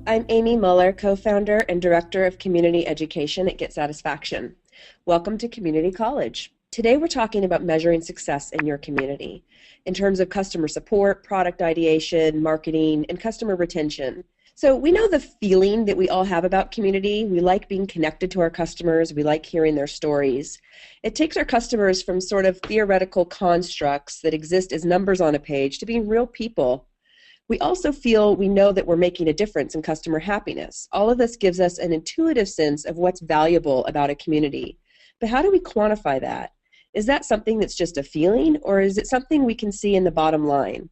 I'm Amy Muller, co-founder and director of community education at Get Satisfaction. Welcome to Community College. Today we're talking about measuring success in your community in terms of customer support, product ideation, marketing, and customer retention. So we know the feeling that we all have about community. We like being connected to our customers. We like hearing their stories. It takes our customers from sort of theoretical constructs that exist as numbers on a page to being real people. We also feel we know that we're making a difference in customer happiness. All of this gives us an intuitive sense of what's valuable about a community. But how do we quantify that? Is that something that's just a feeling, or is it something we can see in the bottom line?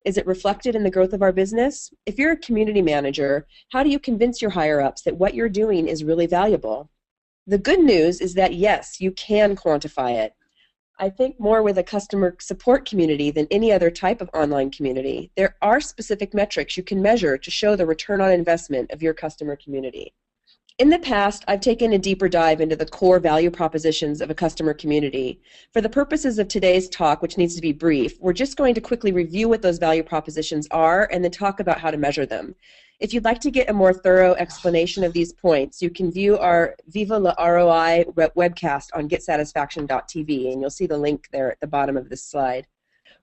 Is it reflected in the growth of our business? If you're a community manager, how do you convince your higher-ups that what you're doing is really valuable? The good news is that yes, you can quantify it. I think more with a customer support community than any other type of online community. There are specific metrics you can measure to show the return on investment of your customer community. In the past, I've taken a deeper dive into the core value propositions of a customer community. For the purposes of today's talk, which needs to be brief, we're just going to quickly review what those value propositions are and then talk about how to measure them. If you'd like to get a more thorough explanation of these points, you can view our Vive le ROI webcast on getsatisfaction.tv, and you'll see the link there at the bottom of this slide.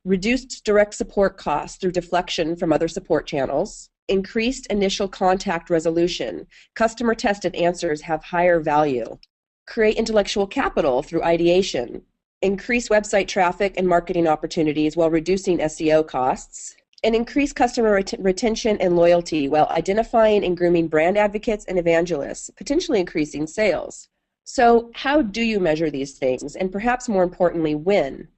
Reduced direct support costs through deflection from other support channels. Increased initial contact resolution. Customer tested answers have higher value. Create intellectual capital through ideation. Increase website traffic and marketing opportunities while reducing SEO costs. And increase customer retention and loyalty while identifying and grooming brand advocates and evangelists, potentially increasing sales. So how do you measure these things? And perhaps more importantly, when?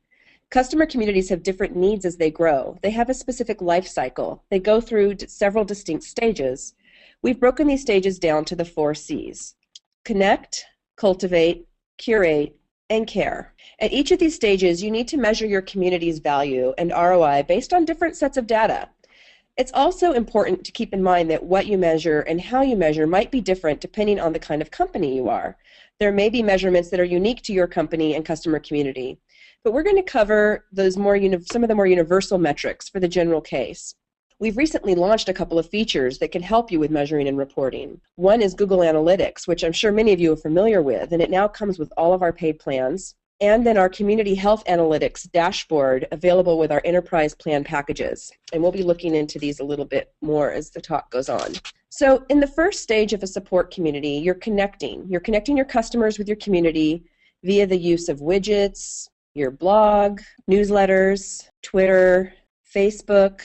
Customer communities have different needs as they grow. They have a specific life cycle. They go through several distinct stages. We've broken these stages down to the 4 C's: connect, cultivate, curate, and care. At each of these stages, you need to measure your community's value and ROI based on different sets of data. It's also important to keep in mind that what you measure and how you measure might be different depending on the kind of company you are. There may be measurements that are unique to your company and customer community. But we're going to cover those some of the more universal metrics for the general case. We've recently launched a couple of features that can help you with measuring and reporting. One is Google Analytics, which I'm sure many of you are familiar with, and it now comes with all of our paid plans. And then our Community Health Analytics dashboard available with our enterprise plan packages. And we'll be looking into these a little bit more as the talk goes on. So in the first stage of a support community, you're connecting. You're connecting your customers with your community via the use of widgets, your blog, newsletters, Twitter, Facebook,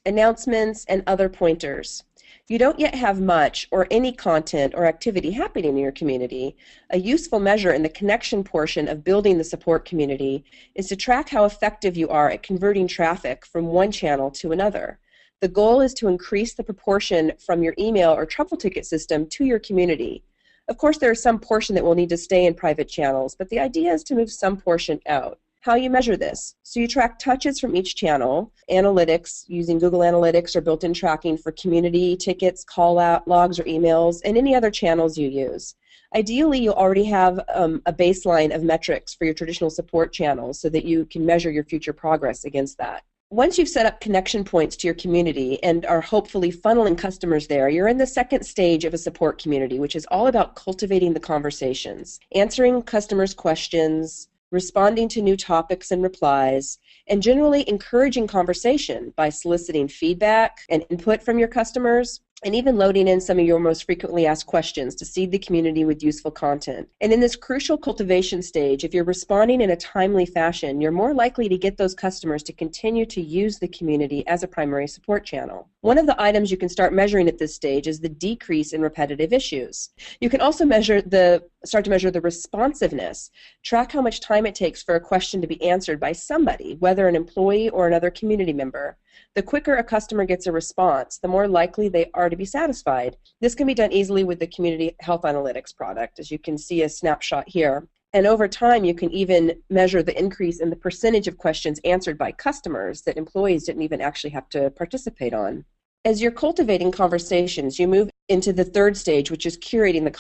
announcements, and other pointers. You don't yet have much or any content or activity happening in your community. A useful measure in the connection portion of building the support community is to track how effective you are at converting traffic from one channel to another. The goal is to increase the proportion from your email or trouble ticket system to your community. Of course, there is some portion that will need to stay in private channels, but the idea is to move some portion out. How you measure this? So you track touches from each channel, analytics using Google Analytics or built-in tracking for community, tickets, call-out, logs, or emails, and any other channels you use. Ideally, you already have a baseline of metrics for your traditional support channels so that you can measure your future progress against that. Once you've set up connection points to your community and are hopefully funneling customers there, you're in the second stage of a support community, which is all about cultivating the conversations, answering customers' questions, responding to new topics and replies, and generally encouraging conversation by soliciting feedback and input from your customers, and even loading in some of your most frequently asked questions to seed the community with useful content. And in this crucial cultivation stage, if you're responding in a timely fashion, you're more likely to get those customers to continue to use the community as a primary support channel. One of the items you can start measuring at this stage is the decrease in repetitive issues. You can also start to measure the responsiveness. Track how much time it takes for a question to be answered by somebody, whether an employee or another community member. The quicker a customer gets a response, the more likely they are to be satisfied. This can be done easily with the Community Health Analytics product, as you can see a snapshot here. And over time, you can even measure the increase in the percentage of questions answered by customers that employees didn't even actually have to participate on. As you're cultivating conversations, you move into the third stage, which is curating the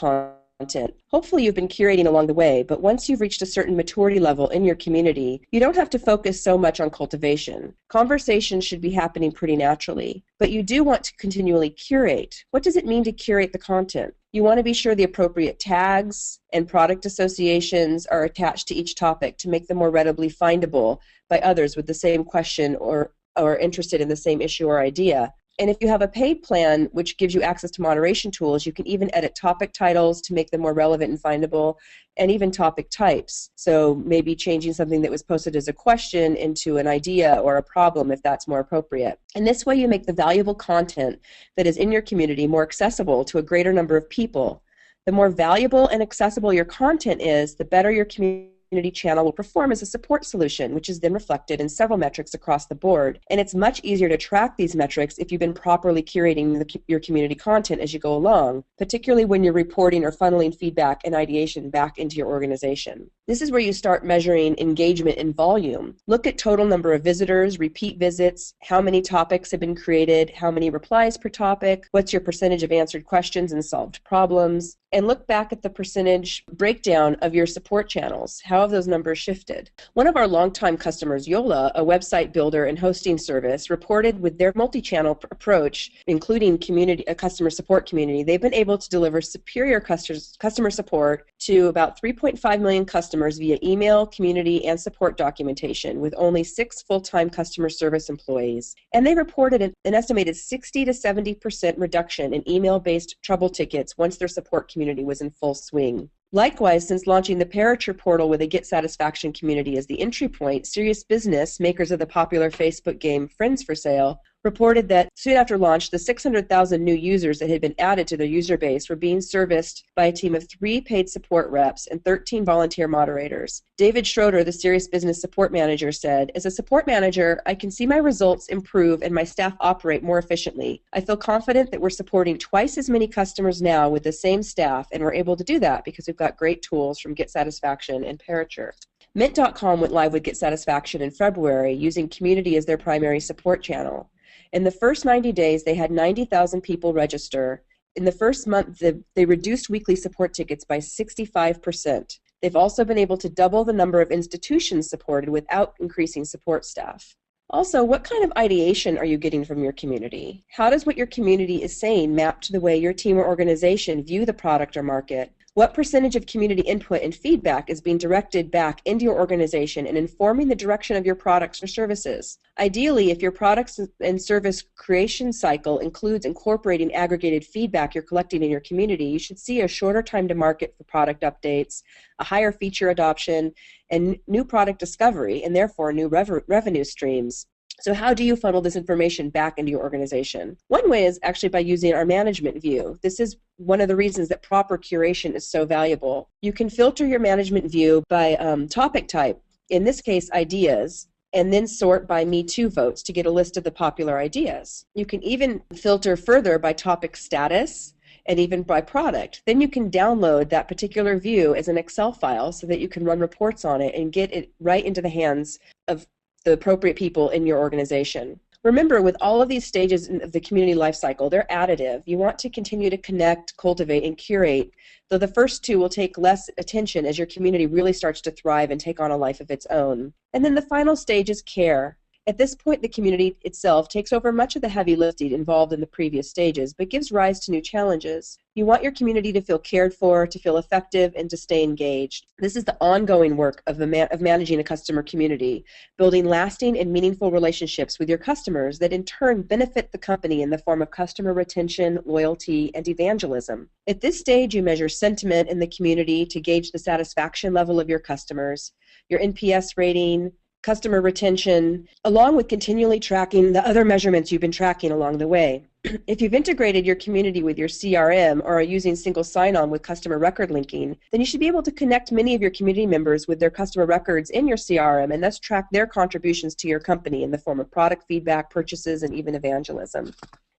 Hopefully you've been curating along the way, but once you've reached a certain maturity level in your community, you don't have to focus so much on cultivation. Conversations should be happening pretty naturally, but you do want to continually curate. What does it mean to curate the content? You want to be sure the appropriate tags and product associations are attached to each topic to make them more readily findable by others with the same question or interested in the same issue or idea. And if you have a paid plan, which gives you access to moderation tools, you can even edit topic titles to make them more relevant and findable, and even topic types. So maybe changing something that was posted as a question into an idea or a problem if that's more appropriate. And this way you make the valuable content that is in your community more accessible to a greater number of people. The more valuable and accessible your content is, the better your community channel will perform as a support solution, which is then reflected in several metrics across the board. And it's much easier to track these metrics if you've been properly curating your community content as you go along, particularly when you're reporting or funneling feedback and ideation back into your organization. This is where you start measuring engagement in volume. Look at total number of visitors, repeat visits, how many topics have been created, how many replies per topic, what's your percentage of answered questions and solved problems, and look back at the percentage breakdown of your support channels. How have those numbers shifted? One of our longtime customers, Yola, a website builder and hosting service, reported with their multi-channel approach, including a customer support community, they've been able to deliver superior customer support to about 3.5 million customers via email, community, and support documentation with only 6 full-time customer service employees. And they reported an estimated 60 to 70% reduction in email-based trouble tickets once their support community was in full swing. Likewise, since launching the Parature portal with a Get Satisfaction community as the entry point, Serious Business, makers of the popular Facebook game Friends for Sale, reported that soon after launch, the 600,000 new users that had been added to their user base were being serviced by a team of 3 paid support reps and 13 volunteer moderators. David Schroeder, the Serious Business support manager, said, "As a support manager, I can see my results improve and my staff operate more efficiently. I feel confident that we're supporting twice as many customers now with the same staff, and we're able to do that because we've got great tools from Get Satisfaction and Parature." Mint.com went live with Get Satisfaction in February using community as their primary support channel. In the first 90 days, they had 90,000 people register. In the first month, they reduced weekly support tickets by 65%. They've also been able to double the number of institutions supported without increasing support staff. Also, what kind of ideation are you getting from your community? How does what your community is saying map to the way your team or organization view the product or market? What percentage of community input and feedback is being directed back into your organization and informing the direction of your products or services? Ideally, if your products and service creation cycle includes incorporating aggregated feedback you're collecting in your community, you should see a shorter time to market for product updates, a higher feature adoption, and new product discovery, and therefore new revenue streams. So how do you funnel this information back into your organization? One way is actually by using our management view. This is one of the reasons that proper curation is so valuable. You can filter your management view by topic type, in this case ideas, and then sort by Me Too votes to get a list of the popular ideas. You can even filter further by topic status and even by product. Then you can download that particular view as an Excel file so that you can run reports on it and get it right into the hands of the appropriate people in your organization. Remember, with all of these stages of the community life cycle, they're additive. You want to continue to connect, cultivate, and curate, though the first two will take less attention as your community really starts to thrive and take on a life of its own. And then the final stage is care. At this point, the community itself takes over much of the heavy lifting involved in the previous stages, but gives rise to new challenges. You want your community to feel cared for, to feel effective, and to stay engaged. This is the ongoing work of managing a customer community, building lasting and meaningful relationships with your customers that in turn benefit the company in the form of customer retention, loyalty, and evangelism. At this stage, you measure sentiment in the community to gauge the satisfaction level of your customers, your NPS rating, customer retention, along with continually tracking the other measurements you've been tracking along the way. If you've integrated your community with your CRM or are using single sign-on with customer record linking, then you should be able to connect many of your community members with their customer records in your CRM and thus track their contributions to your company in the form of product feedback, purchases, and even evangelism.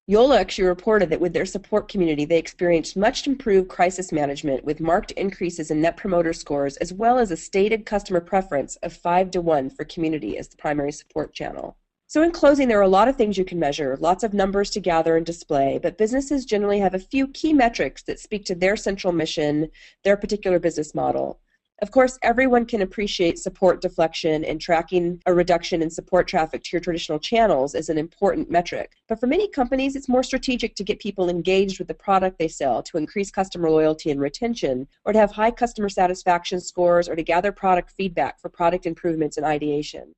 Yola actually reported that with their support community, they experienced much improved crisis management with marked increases in Net Promoter Scores, as well as a stated customer preference of 5-to-1 for community as the primary support channel. So in closing, there are a lot of things you can measure, lots of numbers to gather and display, but businesses generally have a few key metrics that speak to their central mission, their particular business model. Of course, everyone can appreciate support deflection, and tracking a reduction in support traffic to your traditional channels is an important metric. But for many companies, it's more strategic to get people engaged with the product they sell, to increase customer loyalty and retention, or to have high customer satisfaction scores, or to gather product feedback for product improvements and ideation.